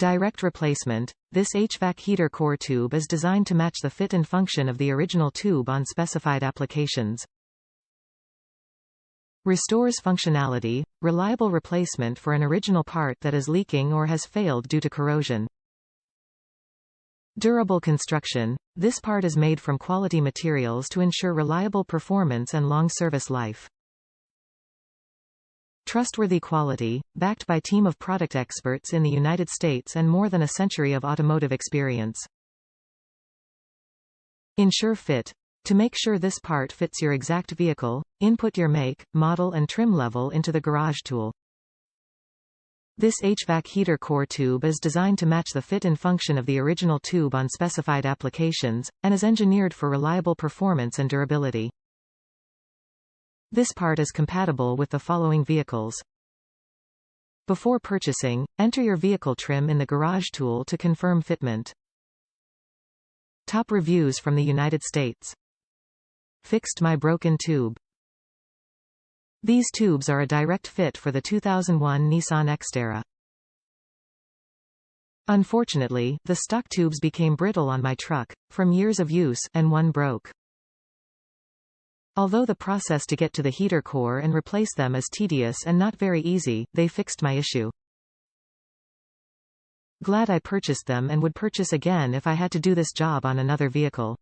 Direct replacement. This HVAC heater core tube is designed to match the fit and function of the original tube on specified applications. Restores functionality. Reliable replacement for an original part that is leaking or has failed due to corrosion. Durable construction. This part is made from quality materials to ensure reliable performance and long service life. Trustworthy quality, backed by team of product experts in the United States and more than a century of automotive experience. Ensure fit. To make sure this part fits your exact vehicle, input your make, model and trim level into the garage tool. This HVAC heater core tube is designed to match the fit and function of the original tube on specified applications, and is engineered for reliable performance and durability. This part is compatible with the following vehicles. Before purchasing, enter your vehicle trim in the garage tool to confirm fitment. Top reviews from the United States. Fixed my broken tube. These tubes are a direct fit for the 2001 Nissan Xterra. Unfortunately, the stock tubes became brittle on my truck, from years of use, and one broke. Although the process to get to the heater core and replace them is tedious and not very easy, they fixed my issue. Glad I purchased them and would purchase again if I had to do this job on another vehicle.